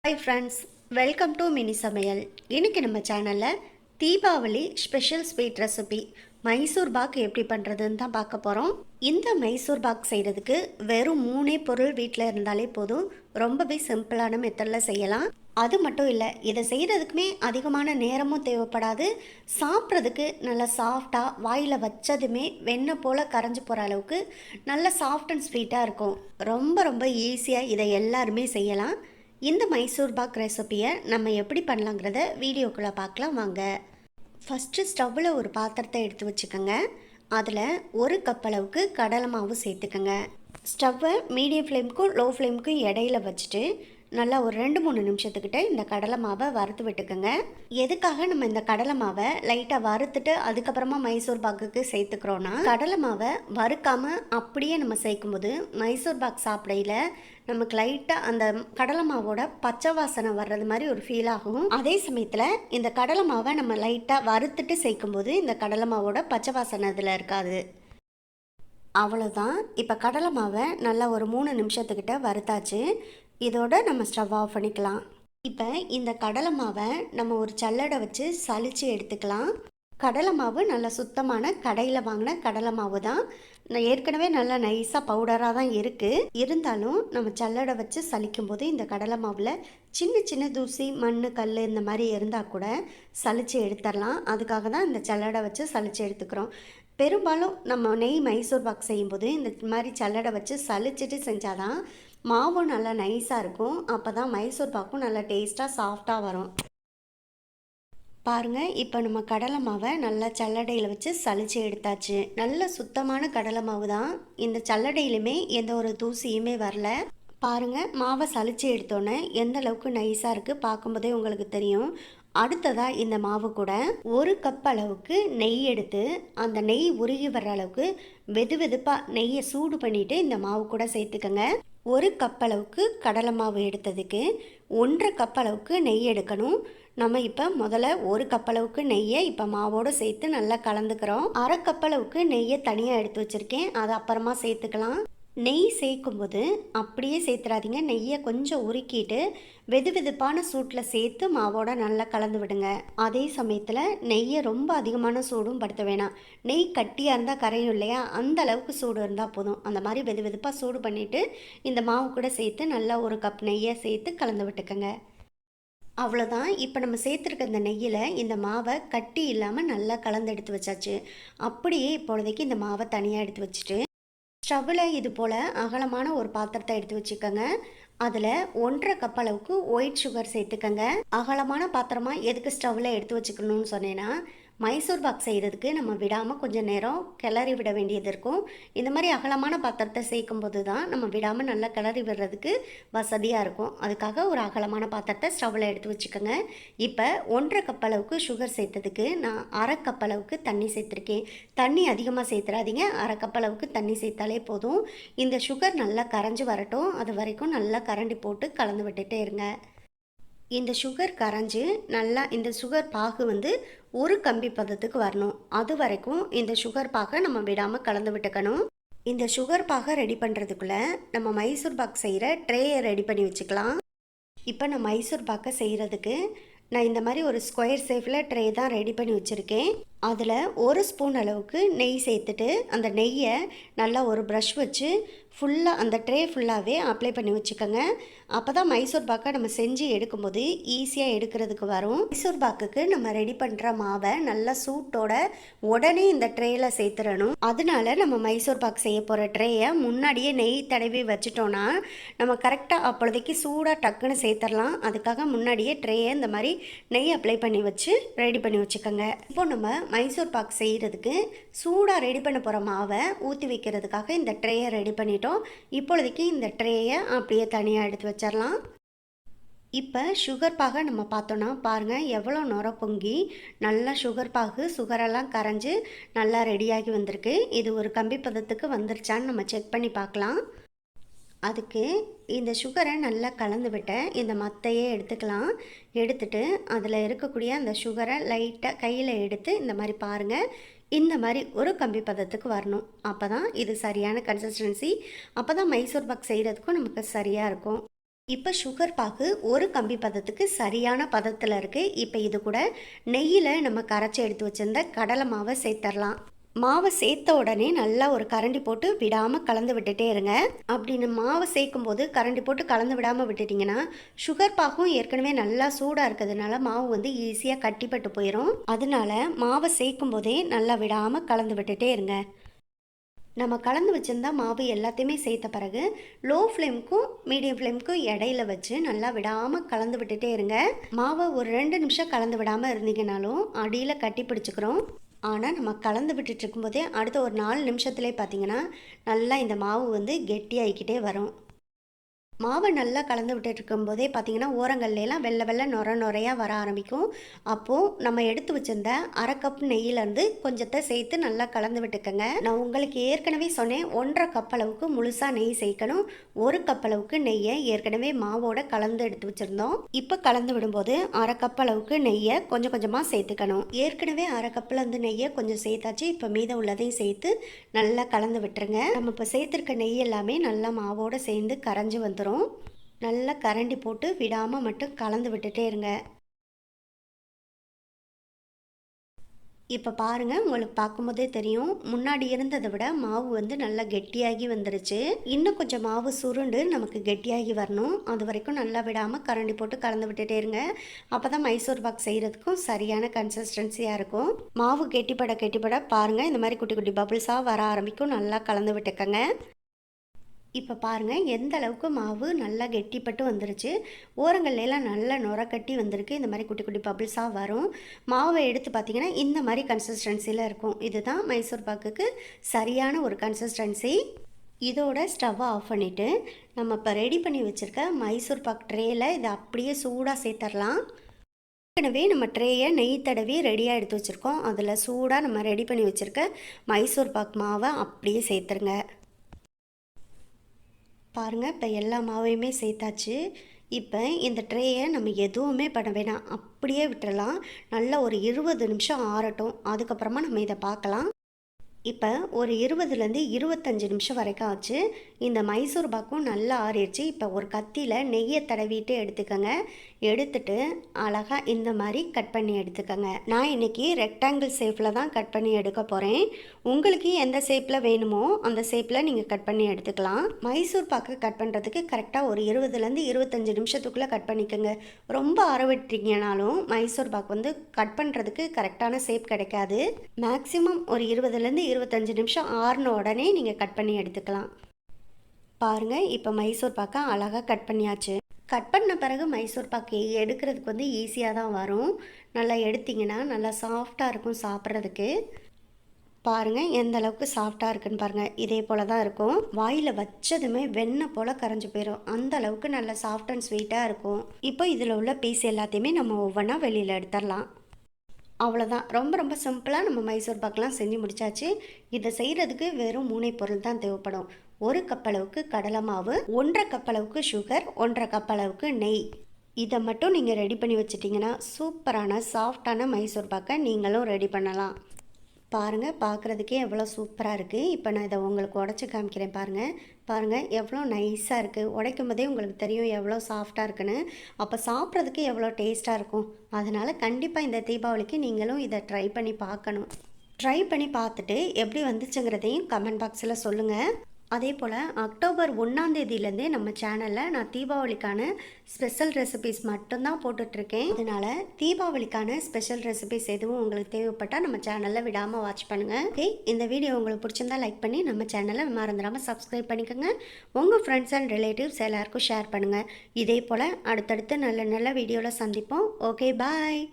Hi friends, welcome to mini சமையல். இன்றைக்கி நம்ம சேனலில் Deepavali special sweet recipe Mysore pak எப்படி பண்ணுறதுன்னு தான் பார்க்க போகிறோம். இந்த மைசூர் பாக் செய்கிறதுக்கு வெறும் 3 பொருள் வீட்டில் இருந்தாலே போதும். ரொம்பவே சிம்பிளான மெத்தடில் செய்யலாம். அது மட்டும் இல்லை, இதை செய்கிறதுக்குமே அதிகமான நேரமும் தேவைப்படாது. சாப்பிட்றதுக்கு நல்லா சாஃப்டாக வாயில் வச்சதுமே வெண்ணெய் போல் கரைஞ்சி போகிற அளவுக்கு நல்ல சாஃப்ட் அண்ட் ஸ்வீட்டாக இருக்கும். ரொம்ப ரொம்ப ஈஸியாக இதை எல்லாருமே செய்யலாம். இந்த மைசூர் பாக் ரெசிப்பியை நம்ம எப்படி பண்ணலாங்கிறத வீடியோக்குள்ளே பார்க்கலாம் வாங்க. ஃபஸ்ட்டு ஸ்டவ்வில் ஒரு பாத்திரத்தை எடுத்து வச்சுக்கோங்க. அதில் 1 கப் அளவுக்கு கடலை மாவு சேர்த்துக்கோங்க. ஸ்டவ்வை மீடியம் ஃப்ளேமுக்கும் லோ ஃப்ளேமுக்கும் இடையில வச்சுட்டு நல்லா ஒரு 2-3 நிமிஷத்துக்கிட்ட இந்த கடலை மாவை வறுத்து விட்டுக்கோங்க. எதுக்காக நம்ம இந்த கடலை மாவை லைட்டாக வறுத்துட்டு அதுக்கப்புறமா மைசூர் பாக்குக்கு சேர்த்துக்கிறோன்னா, கடலை மாவை வறுக்காமல் அப்படியே நம்ம சேர்க்கும்போது மைசூர் பாக் சாப்பிடையில் நமக்கு லைட்டாக அந்த கடலை மாவோட பச்சை வாசனை வர்றது மாதிரி ஒரு ஃபீல் ஆகும். அதே சமயத்தில் இந்த கடலை மாவை நம்ம லைட்டாக வறுத்துட்டு சேர்க்கும்போது இந்த கடலை மாவோட பச்சை வாசனை இதில் இருக்காது. அவ்வளோதான். இப்போ கடலை மாவை நல்லா ஒரு 3 நிமிஷத்துக்கிட்ட வறுத்தாச்சு. இதோட நம்ம ஸ்டவ் ஆஃப் பண்ணிக்கலாம். இப்போ இந்த கடலை மாவை நம்ம ஒரு சல்லடை வச்சு சலிச்சு எடுத்துக்கலாம். கடலை மாவு நல்லா சுத்தமான கடையில் வாங்கின கடலை மாவு தான். நான் ஏற்கனவே நல்லா நைஸாக பவுடராக தான் இருக்குது. இருந்தாலும் நம்ம சல்லடை வச்சு சலிக்கும் போது இந்த கடலை மாவில் சின்ன சின்ன தூசி மண் கல் இந்த மாதிரி இருந்தால் கூட சலிச்சு எடுத்துடலாம். அதுக்காக தான் இந்த சல்லடை வச்சு சலிச்சு எடுத்துக்கிறோம். பெரும்பாலும் நம்ம நெய் மைசூர் பாக் செய்யும்போது இந்த மாதிரி சல்லடை வச்சு சலிச்சிட்டு செஞ்சாதான் மாவும் நல்லா நைஸாக இருக்கும். அப்போ தான் மைசூர் பாக்கும் நல்லா டேஸ்ட்டாக சாஃப்டாக வரும். பாருங்கள், இப்போ நம்ம கடலை மாவை நல்லா சல்லடையில் வச்சு சலிச்சு எடுத்தாச்சு. நல்ல சுத்தமான கடலை மாவு தான். இந்த சல்லடையிலுமே எந்த ஒரு தூசியுமே வரல. பாருங்கள், மாவை சலிச்சு எடுத்தோன்னே எந்த அளவுக்கு நைஸாக இருக்குது பார்க்கும்போதே உங்களுக்கு தெரியும். அடுத்ததாக இந்த மாவு கூட 1 கப் அளவுக்கு நெய் எடுத்து அந்த நெய் உருகி வர்ற அளவுக்கு வெது வெதுப்பாக நெய்யை சூடு பண்ணிவிட்டு இந்த மாவு கூட சேர்த்துக்கோங்க. 1 கப் அளவுக்கு கடலை மாவு எடுத்ததுக்கு 1.5 கப் அளவுக்கு நெய் எடுக்கணும். நம்ம இப்போ முதல்ல 1 கப் அளவுக்கு நெய்யை இப்போ மாவோடு சேர்த்து நல்லா கலந்துக்கிறோம். 1/2 கப் அளவுக்கு நெய்யை தனியாக எடுத்து வச்சுருக்கேன், அதை அப்புறமா சேர்த்துக்கலாம். நெய் சேர்க்கும்போது அப்படியே சேர்த்துறாதீங்க. நெய்யை கொஞ்சம் உருக்கிட்டு வெது வெதுப்பான சூட்டில் சேர்த்து மாவோட நல்லா கலந்து விடுங்க. அதே சமயத்தில் நெய்யை ரொம்ப அதிகமான சூடும் படுத்த வேணாம். நெய் கட்டியாக இருந்தால் கரையும் இல்லையா, அந்த அளவுக்கு சூடு இருந்தால் போதும். அந்த மாதிரி வெது வெதுப்பாக சூடு பண்ணிவிட்டு இந்த மாவு கூட சேர்த்து நல்லா 1 கப் நெய்யை சேர்த்து கலந்து விட்டுக்கோங்க. அவ்வளோதான். இப்போ நம்ம சேர்த்துருக்க இந்த நெய்யில் இந்த மாவை கட்டி இல்லாமல் நல்லா கலந்து எடுத்து வச்சாச்சு. அப்படியே இப்பொழுதைக்கு இந்த மாவை தனியாக எடுத்து வச்சுட்டு ஸ்டவ்வில் இது போல் அகலமான ஒரு பாத்திரத்தை எடுத்து வச்சுக்கோங்க. அதில் 1.5 கப் அளவுக்கு ஒயிட் சுகர் சேர்த்துக்கோங்க. அகலமான பாத்திரமாக எதுக்கு ஸ்டவ்வில் எடுத்து வச்சுக்கணும்னு சொன்னேன்னா, மைசூர் பாக் செய்கிறதுக்கு நம்ம விடாமல் கொஞ்சம் நேரம் கிளறி விட வேண்டியது இருக்கும். இந்த மாதிரி அகலமான பாத்திரத்தை சேர்க்கும் போது தான் நம்ம விடாமல் நல்லா கிளறி விடுறதுக்கு வசதியாக இருக்கும். அதுக்காக ஒரு அகலமான பாத்திரத்தை ஸ்டவ்வில் எடுத்து வச்சுக்கோங்க. இப்போ 1.5 கப் அளவுக்கு சுகர் சேர்த்ததுக்கு நான் 1/2 கப் அளவுக்கு தண்ணி சேர்த்துருக்கேன். தண்ணி அதிகமாக சேர்த்துறாதீங்க, 1/2 கப் அளவுக்கு தண்ணி சேர்த்தாலே போதும். இந்த சுகர் நல்லா கரைஞ்சி வரட்டும். அது வரைக்கும் நல்லா கரண்டி போட்டு கலந்து விட்டுட்டே இருங்க. இந்த சுகர் கரைஞ்சி நல்லா இந்த சுகர் பாகு வந்து ஒரு கம்பி பதத்துக்கு வரணும். அது வரைக்கும் இந்த சுகர் பாகை நம்ம விடாமல் கலந்து விட்டுக்கணும். இந்த சுகர் பாகை ரெடி பண்ணுறதுக்குள்ளே நம்ம மைசூர் பாக் செய்கிற ட்ரேயை ரெடி பண்ணி வச்சுக்கலாம். இப்போ நான் மைசூர் பாக்கை செய்கிறதுக்கு நான் இந்த மாதிரி ஒரு ஸ்கொயர் ஷேப்பில் ட்ரே தான் ரெடி பண்ணி வச்சுருக்கேன். அதில் 1 ஸ்பூன் அளவுக்கு நெய் சேர்த்துட்டு அந்த நெய்யை நல்லா ஒரு ப்ரஷ் வச்சு ஃபுல்லாக அந்த ட்ரே ஃபுல்லாகவே அப்ளை பண்ணி வச்சுக்கோங்க. அப்போ தான் மைசூர் பாக்கை நம்ம செஞ்சு எடுக்கும்போது ஈஸியாக எடுக்கிறதுக்கு வரும். மைசூர் பாக்குக்கு நம்ம ரெடி பண்ணுற மாவை நல்லா சூட்டோட உடனே இந்த ட்ரேயில் சேர்த்துடணும். அதனால நம்ம மைசூர் பாக் செய்ய போகிற ட்ரேயை முன்னாடியே நெய் தடவி வச்சுட்டோன்னா நம்ம கரெக்டாக அப்பொழுதைக்கு சூடாக டக்குன்னு சேர்த்துடலாம். அதுக்காக முன்னாடியே ட்ரேயை இந்த மாதிரி நெய் அப்ளை பண்ணி வச்சு ரெடி பண்ணி வச்சுக்கோங்க. இப்போ நம்ம மைசூர் பாக் செய்கிறதுக்கு சூடாக ரெடி பண்ண போகிற மாவை ஊற்றி வைக்கிறதுக்காக இந்த ட்ரேயை ரெடி பண்ணிட்டோம். இப்பொழுதைக்கு இந்த ட்ரேயை அப்படியே தனியாக எடுத்து வச்சிடலாம். இப்போ சுகர் பாகை நம்ம பார்த்தோன்னா பாருங்கள் எவ்வளோ நுர பொங்கி நல்லா சுகரெல்லாம் கரைஞ்சி நல்லா ரெடியாகி வந்திருக்கு. இது ஒரு கம்பி பதத்துக்கு வந்துருச்சான்னு நம்ம செக் பண்ணி பார்க்கலாம். அதுக்கு இந்த சுகரை நல்லா கலந்து விட்ட இந்த மத்தையே எடுத்துக்கலாம். எடுத்துட்டு அதில் இருக்கக்கூடிய அந்த சுகரை லைட்டாக கையில் எடுத்து இந்த மாதிரி பாருங்கள், இந்த மாதிரி ஒரு கம்பி பதத்துக்கு வரணும். அப்போ தான் இது சரியான கன்சிஸ்டன்சி. அப்போ தான் மைசூர் பாக் செய்கிறதுக்கும் நமக்கு சரியாக இருக்கும். இப்போ சுகர் பாகு ஒரு கம்பி பதத்துக்கு சரியான பதத்தில் இருக்குது. இப்போ இது கூட நெய்யில் நம்ம கரைச்சி எடுத்து வச்சிருந்த கடலை மாவை சேர்த்துடலாம். மாவை சேர்த்த உடனே நல்லா ஒரு கரண்டி போட்டு விடாமல் கலந்து விட்டுட்டே இருங்க. அப்படின்னு மாவை சேர்க்கும் போது கரண்டி போட்டு கலந்து விடாமல் விட்டுட்டிங்கன்னா சுகர் பாகும் ஏற்கனவே நல்லா சூடாக இருக்கிறதுனால மாவு வந்து ஈஸியாக கட்டிப்பட்டு போயிடும். அதனால மாவை சேர்க்கும் போதே நல்லா விடாமல் கலந்து விட்டுட்டே இருங்க. நம்ம கலந்து வச்சுருந்தா மாவு எல்லாத்தையுமே சேர்த்த பிறகு லோ ஃப்ளேமுக்கும் மீடியம் ஃப்ளேமுக்கும் இடையில வச்சு நல்லா விடாமல் கலந்து விட்டுட்டே இருங்க. மாவை ஒரு 2 நிமிஷம் கலந்து விடாமல் இருந்தீங்கனாலும் அடியில் கட்டி பிடிச்சிக்கிறோம். ஆனால் நம்ம கலந்து விட்டுட்டு இருக்கும்போதே அடுத்த ஒரு 4 நிமிஷத்துலேயே பார்த்தீங்கன்னா நல்லா இந்த மாவு வந்து கெட்டியாகிக்கிட்டே வரும். மாவை நல்லா கலந்து விட்டுட்டு இருக்கும்போதே பார்த்தீங்கன்னா ஓரங்கள்லாம் வெள்ளை வெள்ளை நுரையாக வர ஆரம்பிக்கும். அப்போது நம்ம எடுத்து வச்சிருந்த 1/2 கப் நெய்யிலேருந்து கொஞ்சத்தை சேர்த்து நல்லா கலந்து விட்டுக்கோங்க. நான் உங்களுக்கு ஏற்கனவே சொன்னேன் 1/2 கப் அளவுக்கு முழுசாக நெய் சேர்க்கணும். 1 கப் அளவுக்கு நெய்யை ஏற்கனவே மாவோட கலந்து எடுத்து வச்சுருந்தோம். இப்போ கலந்து விடும்போது 1/2 கப் அளவுக்கு நெய்யை கொஞ்சம் கொஞ்சமாக சேர்த்துக்கணும். ஏற்கனவே 1/2 கப்பில் இருந்து நெய்யை கொஞ்சம் சேர்த்தாச்சு. இப்போ மீதம் உள்ளதையும் சேர்த்து நல்லா கலந்து விட்டுருங்க. நம்ம இப்போ சேர்த்துருக்க நெய் எல்லாமே நல்லா மாவோடு சேர்ந்து கரைஞ்சி வந்துடும். நல்லா கரண்டி போட்டு விடாமல் மட்டும் கலந்து விட்டுட்டே இருங்க. இப்போ பாருங்கள், உங்களுக்கு பார்க்கும்போதே தெரியும் முன்னாடி இருந்ததை விட மாவு வந்து நல்லா கெட்டியாகி வந்துருச்சு. இன்னும் கொஞ்சம் மாவு சுருண்டு நமக்கு கெட்டியாகி வரணும். அது வரைக்கும் நல்லா விடாமல் கரண்டி போட்டு கலந்து விட்டுட்டே இருங்க. அப்போ தான் மைசூர் பாக் செய்கிறதுக்கும் சரியான கன்சிஸ்டன்சியாக இருக்கும். மாவு கெட்டிப்பட பாருங்கள், இந்த மாதிரி குட்டி குட்டி பபிள்ஸாக வர ஆரம்பிக்கும். நல்லா கலந்து விட்டுக்கங்க. இப்போ பாருங்கள் எந்த அளவுக்கு மாவு நல்லா கெட்டிப்பட்டு வந்துருச்சு. ஓரங்கள்லாம் நல்லா நுரக்கட்டி வந்திருக்கு. இந்த மாதிரி குட்டி குட்டி பபிள்ஸாக வரும். மாவை எடுத்து பார்த்திங்கன்னா இந்த மாதிரி கன்சிஸ்டன்சியில் இருக்கும். இதுதான் மைசூர் பாக்குக்கு சரியான ஒரு கன்சிஸ்டன்சி. இதோட ஸ்டவ்வை ஆஃப் பண்ணிவிட்டு நம்ம இப்போ ரெடி பண்ணி வச்சுருக்க மைசூர் பாக் ட்ரேயில் இதை அப்படியே சூடாக சேர்த்துடலாம். ஏற்கனவே நம்ம ட்ரேயை நெய் தடவி ரெடியாக எடுத்து வச்சுருக்கோம். அதில் சூடாக நம்ம ரெடி பண்ணி வச்சுருக்க மைசூர் பாக் மாவை அப்படியே சேர்த்துருங்க. பாருங்கள், இப்போ எல்லா மாவையுமே சேர்த்தாச்சு. இப்போ இந்த ட்ரேயை நம்ம எதுவுமே பண்ண வேணாம், அப்படியே விட்டுறலாம். நல்லா ஒரு 20 நிமிஷம் ஆறட்டும். அதுக்கப்புறமா நம்ம இதை பார்க்கலாம். இப்போ ஒரு 20லேருந்து 25 நிமிஷம் வரைக்கும் ஆச்சு. இந்த மைசூர் பாக்கும் நல்லா ஆறிடுச்சு. இப்போ ஒரு கத்தியில் நெய்யை தடவிட்டு எடுத்துக்கோங்க. எடுத்துட்டு அழகாக இந்த மாதிரி கட் பண்ணி எடுத்துக்கோங்க. நான் இன்றைக்கி ரெக்டாங்கிள் ஷேப்பில் தான் கட் பண்ணி எடுக்க போகிறேன். உங்களுக்கு எந்த ஷேப்பில் வேணுமோ அந்த ஷேப்பில் நீங்கள் கட் பண்ணி எடுத்துக்கலாம். மைசூர் பாக்கு கட் பண்ணுறதுக்கு கரெக்டாக ஒரு 20லேருந்து 25 நிமிஷத்துக்குள்ளே கட் பண்ணிக்கோங்க. ரொம்ப அறவிட்டீங்கனாலும் மைசூர் பாக்கு வந்து கட் பண்ணுறதுக்கு கரெக்டான ஷேப் கிடைக்காது. மேக்ஸிமம் ஒரு 20லேருந்து 25 நிமிஷம் ஆறின உடனே நீங்கள் கட் பண்ணி எடுத்துக்கலாம். பாருங்கள், இப்போ மைசூர் பாக்கை அழகாக கட் பண்ணியாச்சு. கட் பண்ண பிறகு மைசூர் பாக்கு எடுக்கிறதுக்கு வந்து ஈஸியாக தான் வரும். நல்லா எடுத்திங்கன்னா நல்லா சாஃப்டாக இருக்கும் சாப்பிட்றதுக்கு. பாருங்கள் எந்த அளவுக்கு சாஃப்டாக இருக்குன்னு பாருங்கள். இதே போல் தான் இருக்கும். வாயில் வச்சதுமே வெண்ணெய் போல் கரைஞ்சி போயிடும். அந்த அளவுக்கு நல்லா சாஃப்ட் அண்ட் ஸ்வீட்டாக இருக்கும். இப்போ இதில் உள்ள பீஸ் எல்லாத்தையுமே நம்ம ஒவ்வொன்றா வெளியில் எடுத்துடலாம். அவ்வளோதான். ரொம்ப ரொம்ப சிம்பிளாக நம்ம மைசூர் பாக்கெலாம் செஞ்சு முடித்தாச்சு. இதை செய்கிறதுக்கு வெறும் 3 பொருள் தான் தேவைப்படும். 1 கப் அளவுக்கு கடலை மாவு, 1/2 கப் அளவுக்கு சுகர், 1/2 கப் அளவுக்கு நெய். இதை மட்டும் நீங்கள் ரெடி பண்ணி வச்சிட்டிங்கன்னா சூப்பரான சாஃப்டான மைசூர் பாக்கை நீங்களும் ரெடி பண்ணலாம். பாருங்கள், பார்க்குறதுக்கே எவ்வளோ சூப்பராக இருக்குது. இப்போ நான் இதை உங்களுக்கு உடச்சி காமிக்கிறேன். பாருங்கள் எவ்வளோ நைஸாக இருக்குது. உடைக்கும் போதே உங்களுக்கு தெரியும் எவ்வளோ சாஃப்டாக இருக்குன்னு. அப்போ சாப்பிட்றதுக்கு எவ்வளோ டேஸ்ட்டாக இருக்கும். அதனால் கண்டிப்பாக இந்த தீபாவளிக்கு நீங்களும் இதை ட்ரை பண்ணி பார்க்கணும். ட்ரை பண்ணி பார்த்துட்டு எப்படி வந்துச்சுங்கிறதையும் கமெண்ட் பாக்ஸில் சொல்லுங்கள். அதே போல் அக்டோபர் 1ஆம் தேதியிலேருந்தே நம்ம சேனலில் நான் தீபாவளிக்கான ஸ்பெஷல் ரெசிபிஸ் மட்டும்தான் போட்டுட்ருக்கேன். அதனால் தீபாவளிக்கான ஸ்பெஷல் ரெசிபிஸ் எதுவும் உங்களுக்கு தேவைப்பட்டால் நம்ம சேனலில் விடாமல் வாட்ச் பண்ணுங்கள். ஓகே, இந்த வீடியோ உங்களுக்கு பிடிச்சிருந்தா லைக் பண்ணி நம்ம சேனலை மறந்துடாமல் சப்ஸ்கிரைப் பண்ணிக்கோங்க. உங்கள் ஃப்ரெண்ட்ஸ் அண்ட் ரிலேட்டிவ்ஸ் எல்லாருக்கும் ஷேர் பண்ணுங்கள். இதே போல் அடுத்தடுத்து நல்ல நல்ல வீடியோவில் சந்திப்போம். ஓகே, பாய்.